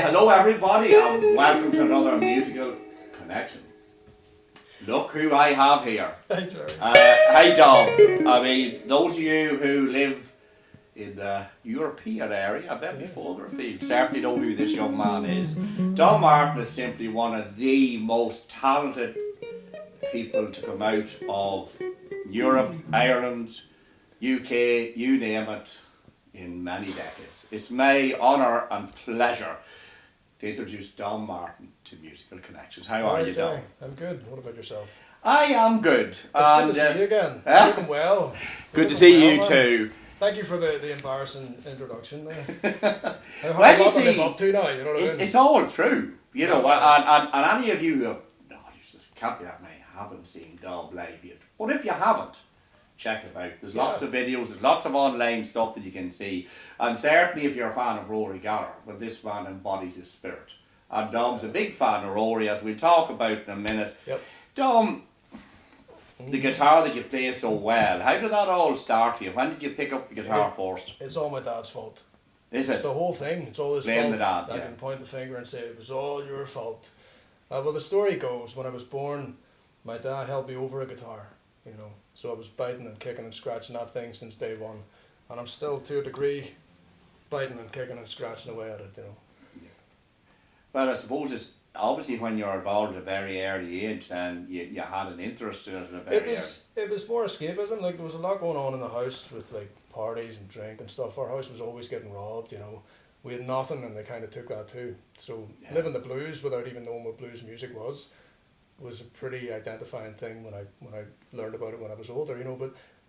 Hello everybody and welcome to another musical connection. Look who I have here. Hey Gerry. Hey Dom. I mean, those of you who live in the European area, a bit further afield, certainly know who this young man is. Dom Martin is simply one of the most talented people to come out of Europe, Ireland, UK, you name it, in many decades. It's my honour and pleasure to introduce Dom Martin to Musical Connections. How are you, Dom? I'm good. What about yourself? I am good. It's good to see you again. Looking well. Good to see you too. Thank you for the embarrassing introduction there. Well, you see, live up to now, you know what I mean? It's all true. You know, and any of you who can't be that many haven't seen Dom live yet. But if you haven't, check it out. There's lots of videos, there's lots of online stuff that you can see. And certainly if you're a fan of Rory Gallagher, well, this man embodies his spirit. And Dom's a big fan of Rory, as we'll talk about in a minute. Yep. Dom, the guitar that you play so well, how did that all start for you? When did you pick up the guitar first? It's all my dad's fault. Is it? The whole thing, it's all his Blame fault. the dad, I can point the finger and say it was all your fault. Well, the story goes, when I was born, my dad held me over a guitar, you know. So I was biting and kicking and scratching that thing since day one. And I'm still, to a degree, biting and kicking and scratching away at it, you know. Yeah. Well, I suppose it's obviously when you're involved at a very early age, then you had an interest in it at a very early. It was more escapism. Like, there was a lot going on in the house with like parties and drink and stuff. Our house was always getting robbed, you know. We had nothing and they kind of took that too. So living the blues without even knowing what blues music was a pretty identifying thing when I learned about it when I was older, you know.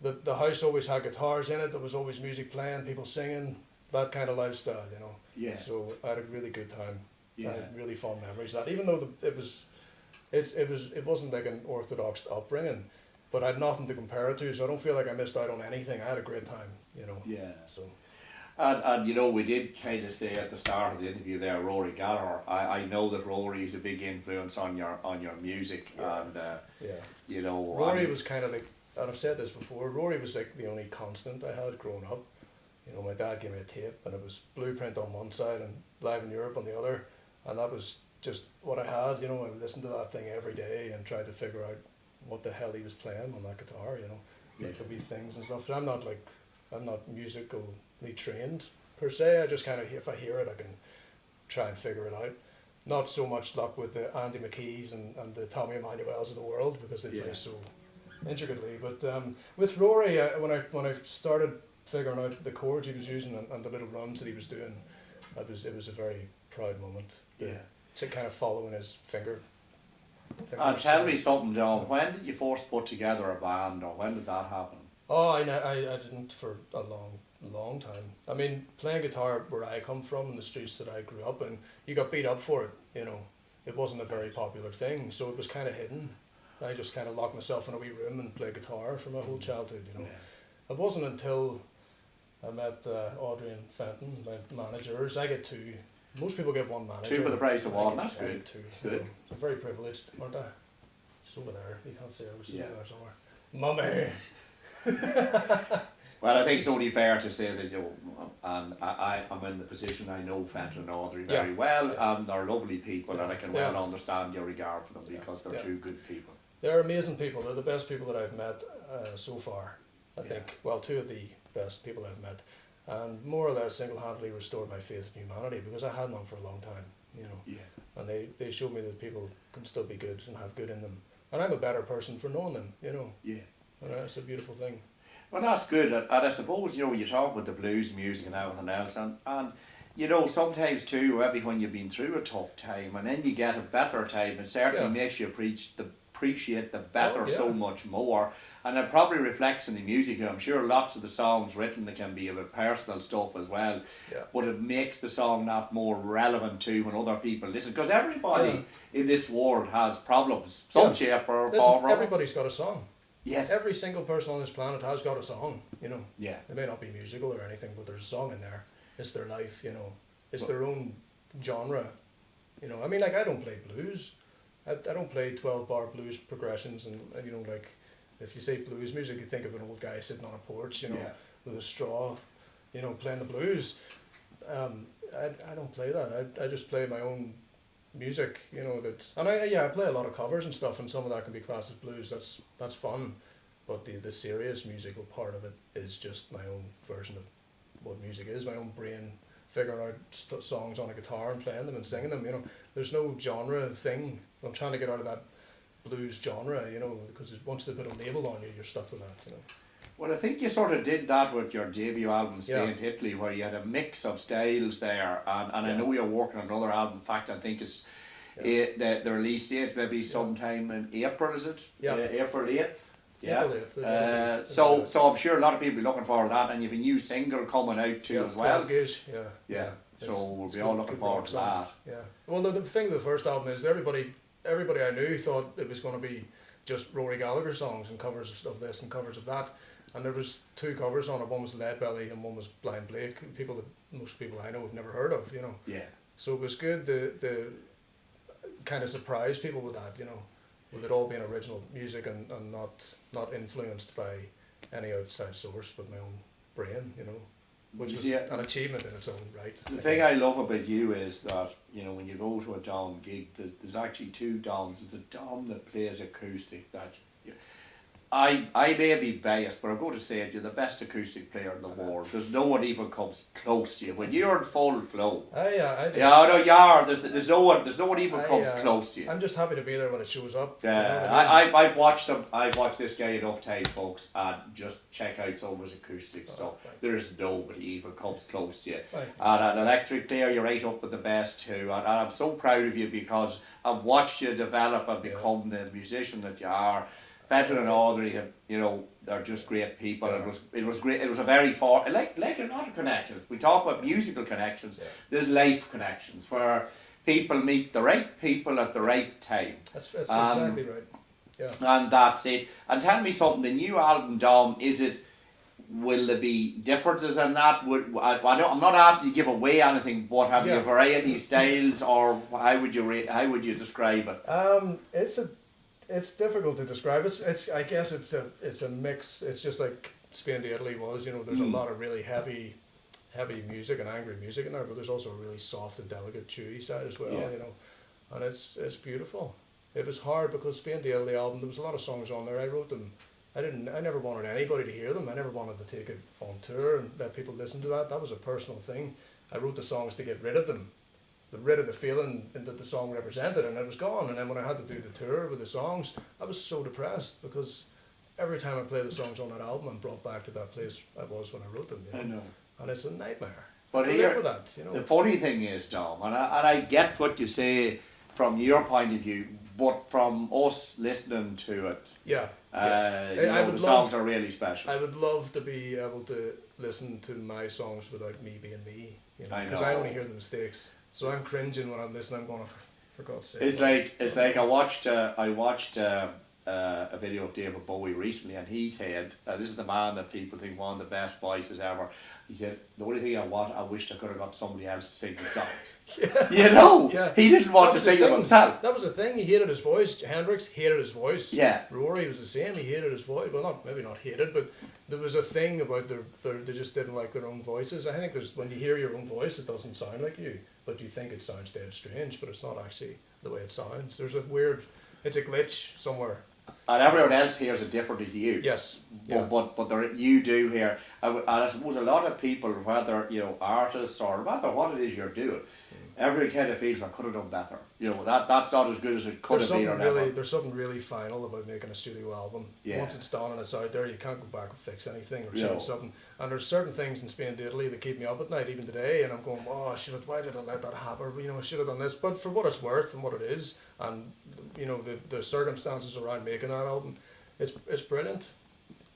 But the house always had guitars in it. There was always music playing, people singing, that kind of lifestyle, you know. Yeah. So I had a really good time. Yeah. I had really fond memories of that. Even though it wasn't like an orthodox upbringing, but I had nothing to compare it to, so I don't feel like I missed out on anything. I had a great time, you know. Yeah. So. And you know, we did kind of say at the start of the interview there, Rory Gallagher. I know that Rory is a big influence on your music, and you know, Rory was kind of like, and I've said this before, Rory was like the only constant I had growing up. You know, my dad gave me a tape, and it was Blueprint on one side and Live in Europe on the other, and that was just what I had. You know, I listened to that thing every day and tried to figure out what the hell he was playing on that guitar. You know, like the wee things and stuff. I'm not musically trained per se. I just kind of, if I hear it, I can try and figure it out. Not so much luck with the Andy McKees and the Tommy Emmanuels of the world, because they play so intricately. But with Rory, when I started figuring out the chords he was using and the little runs that he was doing, it was a very proud moment. Yeah. To kind of following his finger. Tell me something, John. When did you first put together a band, or when did that happen? Oh, I didn't for a long time. I mean, playing guitar where I come from, in the streets that I grew up in, you got beat up for it, you know. It wasn't a very popular thing, so it was kind of hidden. I just kind of locked myself in a wee room and played guitar for my whole childhood, you know. Yeah. It wasn't until I met Audrey and Fenton, my managers. I get two most people get one manager. Two for the price of one. I That's get good. two. That's good. I'm very privileged, aren't I? It's over there. You can't see it. I was Yeah. there somewhere. Mummy. Well, I think it's only fair to say that and I'm in the position I know Fenton and Audrey very well, and they're lovely people, and I can well understand your regard for them because they're two good people. They're amazing people. They're the best people that I've met so far. I think. Well, two of the best people I've met, and more or less single-handedly restored my faith in humanity because I had none for a long time. You know. Yeah. And they showed me that people can still be good and have good in them, and I'm a better person for knowing them. You know. Yeah. And it's a beautiful thing. Well, that's good, and I suppose, you know, you talk about the blues music and everything else, and you know, sometimes too, maybe when you've been through a tough time and then you get a better time, it certainly makes you appreciate the better so much more, and it probably reflects in the music. I'm sure lots of the songs written, that can be about personal stuff as well, but it makes the song that more relevant too when other people listen, because everybody in this world has problems, some shape or form. Everybody's got a song. Yes. Every single person on this planet has got a song, you know. Yeah. It may not be musical or anything, but there's a song in there. It's their life, you know. It's their own genre, you know. I mean, like, I don't play blues. I don't play 12-bar blues progressions, and you know, like, if you say blues music, you think of an old guy sitting on a porch, you know, with a straw, you know, playing the blues. I don't play that. I just play my own music, you know, and I play a lot of covers and stuff, and some of that can be classed as blues. That's fun, but the serious musical part of it is just my own version of what music is, my own brain figuring out songs on a guitar and playing them and singing them, you know. There's no genre thing. I'm trying to get out of that blues genre, you know, because once they put a label on you, you're stuck with that, you know. Well, I think you sort of did that with your debut album, Spain Italy, where you had a mix of styles there, and I know you're working on another album. In fact, I think it's the release date maybe sometime in April, is it? Yeah. April 8th. Yeah. April 8th. So I'm sure a lot of people will be looking forward to that, and you have a new single coming out too as well. 12 gauge, Yeah. So we'll be all looking forward to that. Yeah. Well, the thing with the first album is everybody I knew thought it was going to be just Rory Gallagher songs and covers of this and covers of that. And there was two covers on it. One was Lead Belly and one was Blind Blake. People that most people I know have never heard of, you know. Yeah. So it was good to kind of surprise people with that, you know, with it all being original music and not influenced by any outside source but my own brain, you know, which was an achievement in its own right. The thing I love about you is that, you know, when you go to a Dom gig, there's actually two Doms. There's a Dom that plays acoustic that I may be biased, but I'm going to say it, you're the best acoustic player in the world. There's no one even comes close to you. When you're in full flow. I do. Yeah, no, you are. There's no one even comes close to you. I'm just happy to be there when it shows up. Yeah, you know I've watched them. I've watched this guy enough time, folks, and just check out some of his acoustic stuff. There's nobody even comes close to you. And an electric player, you're right up with the best too. And I'm so proud of you because I've watched you develop and become the musician that you are. Fenton and Audrey, you know, they're just great people. It was great. It was a very like a lot of connections. We talk about musical connections. Yeah. There's life connections where people meet the right people at the right time. That's exactly right. Yeah. And that's it. And tell me something. The new album, Dom, will there be differences in that? I'm not asking you to give away anything, but have you a variety of styles, or how would you describe it? It's difficult to describe. I guess it's a mix. It's just like Spain to Italy was. You know, there's a lot of really heavy music and angry music in there, but there's also a really soft and delicate, chewy side as well. You know, and it's beautiful. It was hard because Spain to Italy album, there was a lot of songs on there. I wrote them. I never wanted anybody to hear them. I never wanted to take it on tour and let people listen to that. That was a personal thing. I wrote the songs to get rid of them. Rid of the feeling that the song represented, and it was gone. And then when I had to do the tour with the songs, I was so depressed because every time I play the songs on that album, I'm brought back to that place I was when I wrote them. You know? I know, and it's a nightmare. But live with that, you know. The funny thing is, Dom, and I get what you say from your point of view, but from us listening to it, you know, the songs are really special. I would love to be able to listen to my songs without me being me, you know, because I only hear the mistakes. So I'm cringing when I'm listening. I'm going, for God's sake. It's like I watched a video of David Bowie recently, and he said, "This is the man that people think one of the best voices ever." He said, the only thing I wished I could have got somebody else to sing the songs. Yeah. You know? Yeah. He didn't want to sing them himself. That was the thing. He hated his voice. Hendrix hated his voice. Yeah. Rory was the same. He hated his voice. Well, maybe not hated, but there was a thing about they just didn't like their own voices. I think when you hear your own voice, it doesn't sound like you, but you think it sounds dead strange, but it's not actually the way it sounds. There's it's a glitch somewhere. And everyone else hears it differently to you. Yes. But you do hear, and I suppose a lot of people, whether artists or no matter what it is you're doing, every kind of feels I could have done better. That's not as good as it could have been. There's something really final about making a studio album. Yeah. Once it's done and it's out there, you can't go back and fix anything or change something. And there's certain things in Spain to Italy that keep me up at night, even today. And I'm going, why did I let that happen? I should have done this. But for what it's worth and what it is, and the circumstances around making that album, it's brilliant.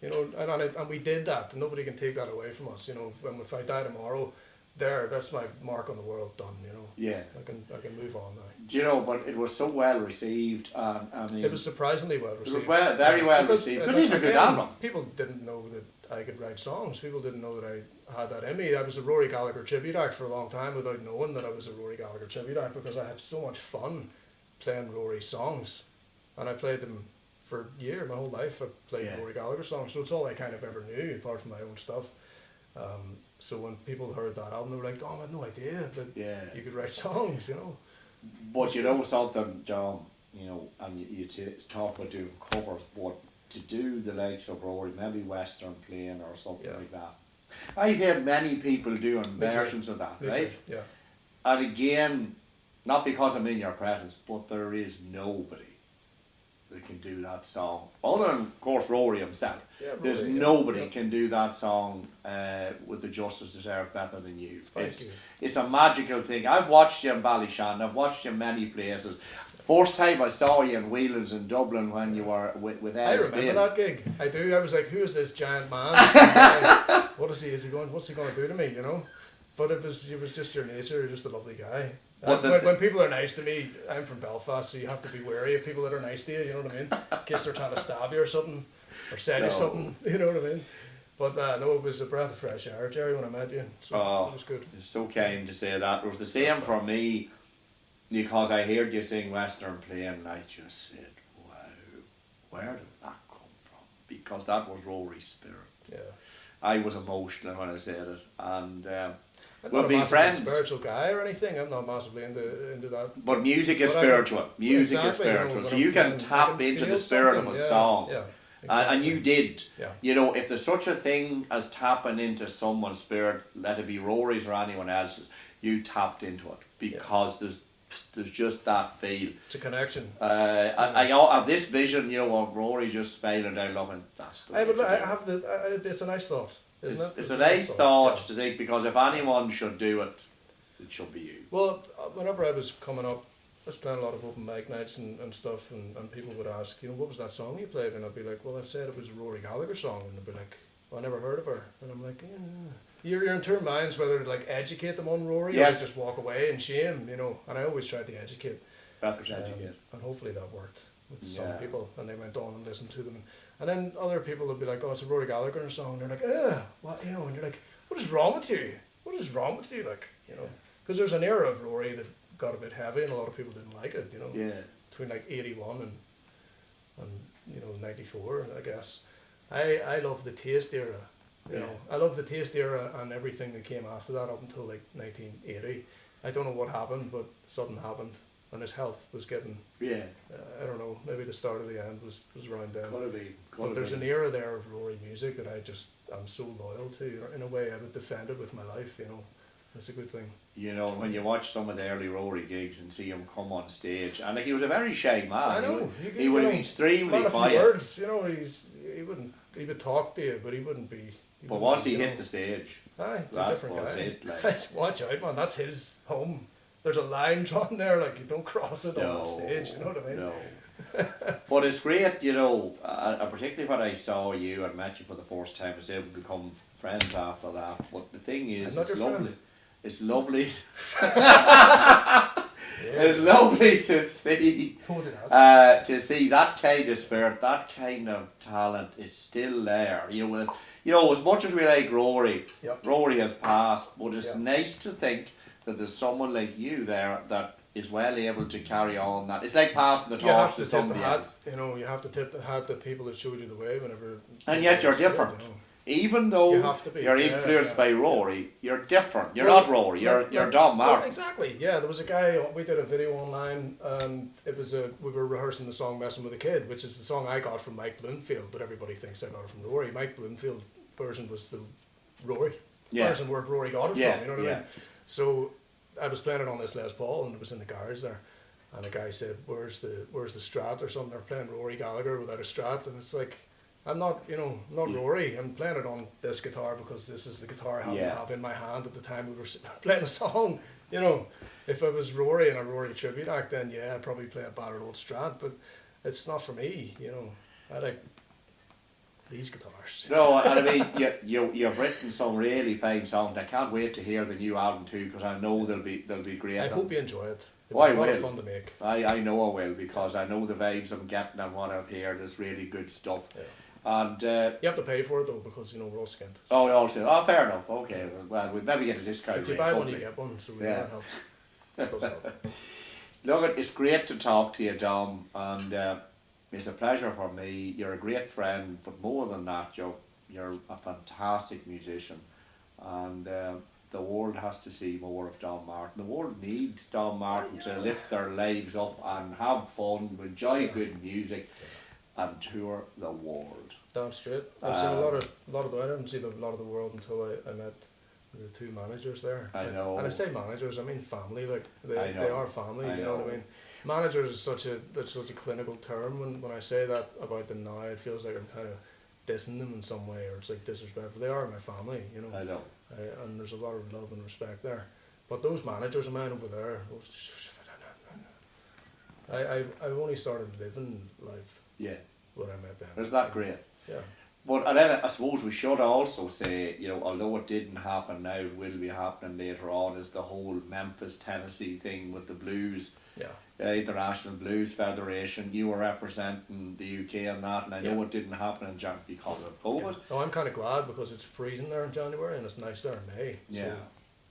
And we did that, and nobody can take that away from us. If I die tomorrow, that's my mark on the world done. Yeah. I can move on now. But it was so well received. It was surprisingly well received. It was very well received because it's a good album. People didn't know that I could write songs. People didn't know that I had that in me. I was a Rory Gallagher tribute act for a long time without knowing that I was a Rory Gallagher tribute act, because I had so much fun playing Rory songs, and I played them for a year. My whole life I played Rory Gallagher songs, so it's all I kind of ever knew apart from my own stuff. So when people heard that album, they were like, "Oh, I had no idea that you could write songs," But something, John, and you talk about doing covers, but to do the likes of Rory, maybe Western playing or something like that. I've heard many people doing versions of that, right? Yeah. And again, not because I'm in your presence, but there is nobody that can do that song, other than, of course, Rory himself. Yeah, There's nobody can do that song with the justice deserved better than you. It's a magical thing. I've watched you in Ballyshannon. I've watched you in many places. First time I saw you in Whelan's in Dublin when you were with Ed. I remember that gig. I do. I was like, who is this giant man? What's he going to do to me? But it was just your nature. You're just a lovely guy. When people are nice to me, I'm from Belfast, so you have to be wary of people that are nice to you. You know what I mean? In case they're trying to stab you or something, or sell you something. You know what I mean? But no, it was a breath of fresh air, Gerry, when I met you. So it was good. It's so kind to say that. It was the same for me, because I heard you sing Western playing, and I just said, wow, where did that come from? Because that was Rory's spirit. Yeah. I was emotional when I said it, and I'm we've not been friends. Spiritual guy or anything. I'm not massively into that. But music is spiritual. Music is spiritual. So you can tap into the spirit of a song. Yeah. Exactly. And you did. Yeah. If there's such a thing as tapping into someone's spirit, let it be Rory's or anyone else's, you tapped into it because there's just that feel. It's a connection. I have this vision, of Rory just smiling down, loving. That's the way it's a nice thought, isn't it? It's a nice thought to think, because if anyone should do it, it should be you. Well, whenever I was coming up, I was playing a lot of open mic nights and stuff, and people would ask, what was that song you played? And I'd be like, well, I said it was a Rory Gallagher song, and they'd be like, well, I never heard of her. And I'm like, You're in two minds whether to educate them on Rory or just walk away in shame, And I always tried to educate. Educate. And hopefully that worked with some people, and they went on and listened to them. And then other people would be like, oh, it's a Rory Gallagher song. And they're like, what? And you're like, what is wrong with you? What is wrong with you? Because there's an era of Rory that got a bit heavy, and a lot of people didn't like it. Between 81 and 94, I guess. I love the Taste era. I love the Taste era and everything that came after that up until 1980. I don't know what happened, but something happened, and his health was getting. I don't know. Maybe the start of the end was around then. Could have been. But there's an era there of Rory music that I'm so loyal to. In a way, I would defend it with my life. It's a good thing. When you watch some of the early Rory gigs and see him come on stage, and he was a very shy man. I know. He would be extremely quiet. Words, he would talk to you, but he wouldn't be. But once he hit the stage, he's a different guy. Watch out, man! That's his home. There's a line drawn there, you don't cross it on stage. You know what I mean? No. But it's great, and particularly when I saw you and met you for the first time, I was able to become friends after that. But the thing is, it's lovely. It's lovely. It's lovely to see that kind of spirit, that kind of talent is still there. you know, as much as we like Rory, Yep. Rory has passed, but it's Yep. nice to think that there's someone like you there that is well able to carry on that. It's like passing the You have torch to to tip the somebody hat. else. You know, you have to tip the hat to people that showed you the way whenever. And yet you're different. You know. Even though You have to be, you're yeah, influenced yeah. by Rory, you're different. You're Well, not Rory, you're like- Don well, Martin. exactly. Yeah, there was a guy. We did a video online, and it was we were rehearsing the song "Messing with a Kid," which is the song I got from Mike Bloomfield, but everybody thinks I got it from Rory. Mike Bloomfield version was the Rory version where Rory got it from. You know what I mean? So I was playing it on this Les Paul, and it was in the garage there. And a guy said, "Where's the Strat?" or something. They're playing Rory Gallagher without a Strat, and it's like, I'm not, not Rory. I'm playing it on this guitar because this is the guitar I happened to have in my hand at the time we were playing a song. You know, if it was Rory and a Rory tribute act, then yeah, I'd probably play a battered old Strat. But it's not for me. You know, I like these guitars. No, and I mean, you've written some really fine songs. I can't wait to hear the new album too, because I know they'll be great. I hope you enjoy it. It Oh, was I a lot of will. fun to make. I know I will, because I know the vibes I'm getting and what I've heard is really good stuff. Yeah. And You have to pay for it though, because we're all skint. fair enough. Okay, well we'll maybe get a discount. If you rate, buy one, hopefully. you get one. So Yeah. that helps. That does help. Look, it's great to talk to you, Dom, and it's a pleasure for me. You're a great friend, but more than that, you're a fantastic musician, and the world has to see more of Don Martin. The world needs Don Martin to lift their lives up and have fun, enjoy good music, and tour the world. Damn straight. I've seen a lot of. I didn't see a lot of the world until I met the two managers there. I know. And I say managers, I mean family. Like I they know. are family. I You know what know. I mean? Managers is such a clinical term. When I say that about them now, it feels like I'm kind of dissing them in some way, or it's like disrespectful. They are my family. You know. I know. And there's a lot of love and respect there. But those managers of mine over there, I've only started living life Yeah, when I met them. isn't that great? Yeah. But and then I suppose we should also say, although it didn't happen now, it will be happening later on, is the whole Memphis, Tennessee thing with the blues, Yeah. International Blues Federation. You were representing the UK on that, and I know it didn't happen in January because of COVID. Oh, I'm kind of glad because it's freezing there in January and it's nice there in May. Yeah. So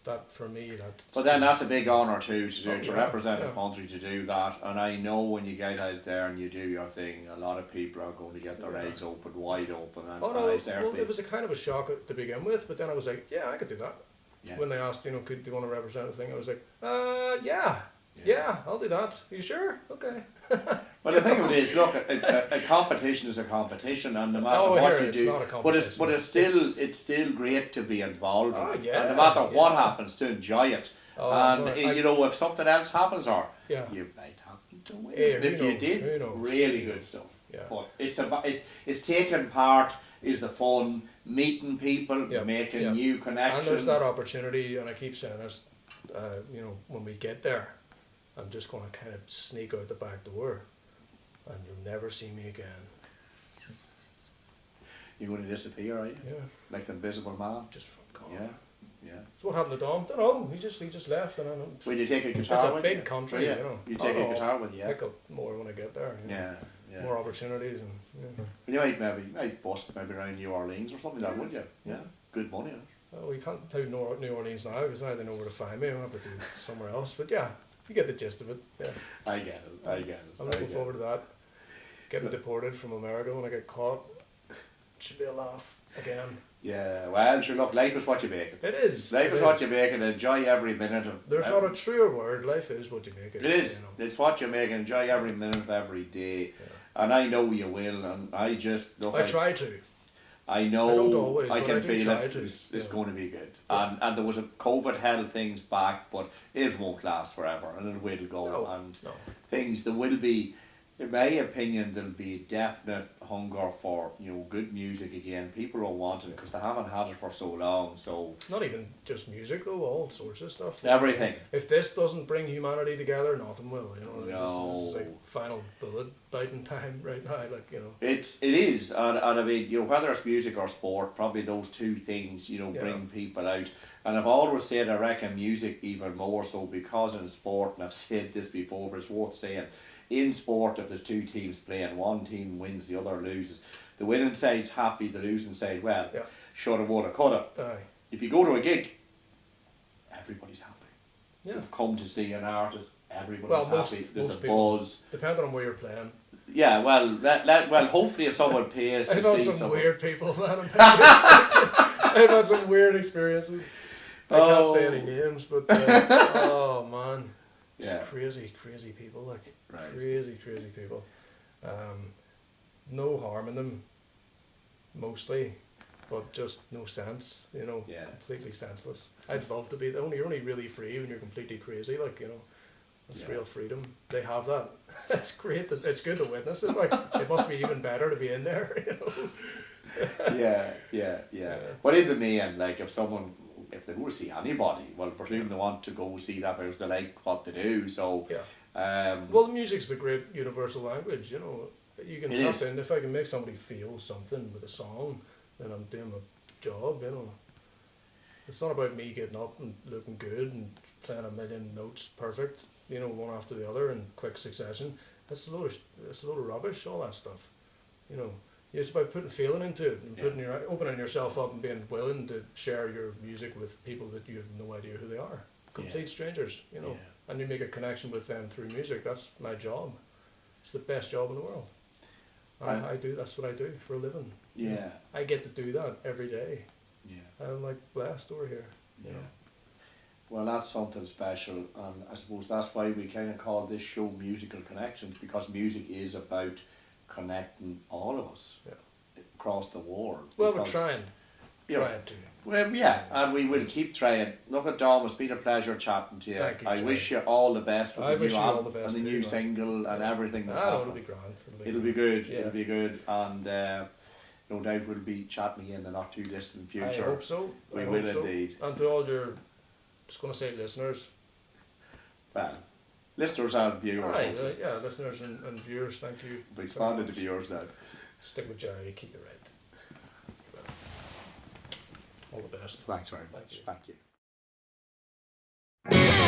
that for me, that. But then that's a big honour too, to Oh, yeah, represent yeah. a country, to do that. And I know when you get out there and you do your thing, a lot of people are going to get their eyes open, wide open. And, Oh and I no! Well, certainly, it was a kind of a shock to begin with, but then I was like, yeah, I could do that. Yeah. When they asked, do you want to represent a thing? I was like, yeah, I'll do that. Are you sure? Okay. Well, the thing of it is, look, a competition is a competition, and no matter what you it's do, not a but it's competition. it's still great to be involved Oh, in it, yeah, and no matter what yeah. happens, to enjoy it. Oh, And well, if something else happens, or Yeah. you might happen to win. Yeah, And who if you knows, did, who knows? really good stuff. Yeah. But it's taking part is the fun, meeting people, Yeah, making yeah. new connections. And there's that opportunity, and I keep saying this, when we get there, I'm just going to kind of sneak out the back door, and you'll never see me again. You're going to disappear, are you? Yeah, Like the Invisible Man. just from gone. Yeah, yeah. So what happened to Dom? Don't know. He just left, and I don't. Will you take a It's guitar a with big you? country, Will you know. You take Oh, a guitar with you, yeah? Pick up more when I get there. You know. Yeah, yeah. More opportunities and. Yeah. You might bust maybe around New Orleans or something like that, would you? Yeah. Good money. Well, we can't do New Orleans now because now they know where to find me. I don't have to do it somewhere else. But yeah, you get the gist of it. Yeah, I get it. I get it. I'm looking forward to that. Getting deported from America when I get caught. Should be a laugh again. Yeah, well, sure, look, life is what you make it. It is. Life It is what you make it. Enjoy every minute of There's not a truer word. Life is what you make it. It is. You know. It's what you make it. Enjoy every minute of every day. And I know you will, and I just look. I try to. I know. I don't always, I but can I do feel try it. to, It's yeah. going to be good. Yeah. And there was a COVID held things back, but it won't last forever, and it will go. No, and no. things there will be. In my opinion, there'll be a definite hunger for good music again. People will want it because they haven't had it for so long. So Not even just music though, all sorts of stuff. everything. If this doesn't bring humanity together, nothing will. You know, No. this is like final bullet biting time right now. Like It is, and I mean, whether it's music or sport, probably those two things, bring people out. And I've always said I reckon music even more so, because in sport, and I've said this before, but it's worth saying, in sport, if there's two teams playing, one team wins, the other loses. The winning side's happy, the losing side, well, Yeah. shoulda, woulda, coulda. Aye. If you go to a gig, everybody's happy. Yeah. You've come to see an artist, everybody's Well, happy. There's most a people, buzz. depending on where you're playing. Yeah, well, well, hopefully if someone pays to I've see had some someone. weird people, man. I've had some weird experiences. I can't say any names, but oh man, Yeah. just crazy people, like Right. crazy people. No harm in them, mostly, but just no sense, you know. Yeah. Completely senseless. I'd love to be. You're only really free when you're completely crazy, like, you know. That's Yeah. real freedom. They have that. It's great. It's good to witness it. Like, it must be even better to be in there, you know. Yeah. But in the main, like, if they go to see anybody, well, presume they want to go see that because they like what they do. So, yeah. Well, music's the great universal language, you know. You can It tap is. in. If I can make somebody feel something with a song, then I'm doing my job, you know. It's not about me getting up and looking good and playing a million notes perfect, you know, one after the other in quick succession. It's a load of rubbish, all that stuff. You know, it's about putting feeling into it and opening yourself up and being willing to share your music with people that you have no idea who they are. Complete strangers, you know. Yeah. And you make a connection with them through music. That's my job. It's the best job in the world. That's what I do for a living. Yeah. I get to do that every day. Yeah. I'm like blessed over here. Yeah. You know? Well, that's something special, and I suppose that's why we kind of call this show Musical Connections, because music is about connecting all of us across the world. Well, we're trying. You know, Trying to. Well, yeah, and we will keep trying. Look at Dom, it's been a pleasure chatting to you. Thank you, I Jerry. wish you all the best with I the wish new you all album the and best the too, new man. single and everything that's It'll happening. be grand. It'll be good. Yeah. It'll be good, and no doubt we'll be chatting again in the not too distant future. I hope so. We I will hope so. indeed. And to all your, just going to say listeners. Well, listeners and viewers. Aye, hopefully. yeah, listeners and viewers, thank you. We've expanded to viewers now. Stick with Gerry, keep it right. All the best. Thanks very much. Thank you. Thank you.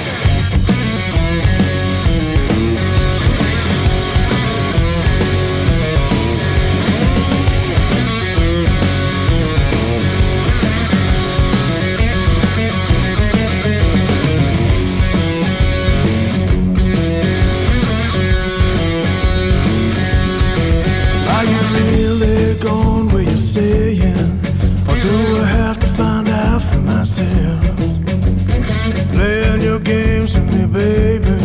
Are you really going where you're saying? Or do I have to find out for myself? Playing your games with me, baby.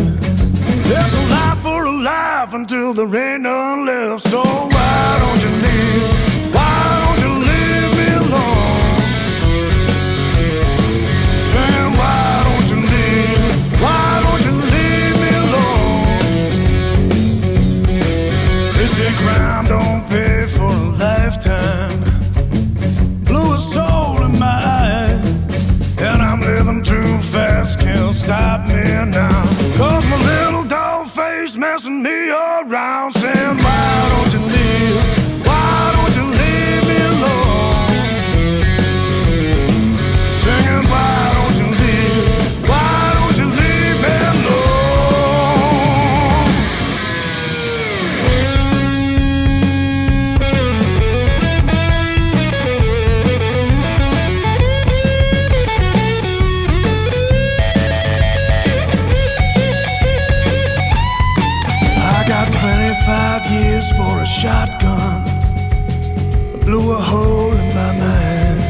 There's a life for a life until there ain't none left. So why don't you leave? Why don't you leave me alone? Saying why don't you leave? Why don't you leave me alone? They say crime don't pay for a lifetime. Blew a soul in my eyes, and I'm living too fast, can't stop me now. Cause my little dog face messing me around, saying why don't you leave? Why don't you leave me alone? Singing why don't you leave? Why don't you leave me alone? I got 25 years for a shotgun. I blew a hole in my mind,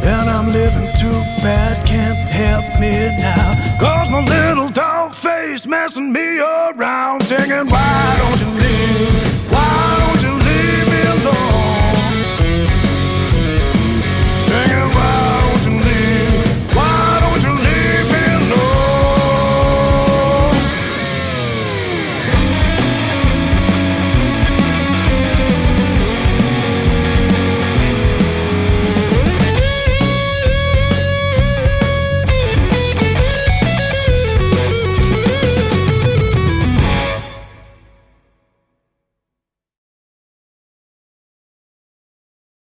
and I'm living too bad, can't help me now. Cause my little dog face messing me around, singing why don't you leave?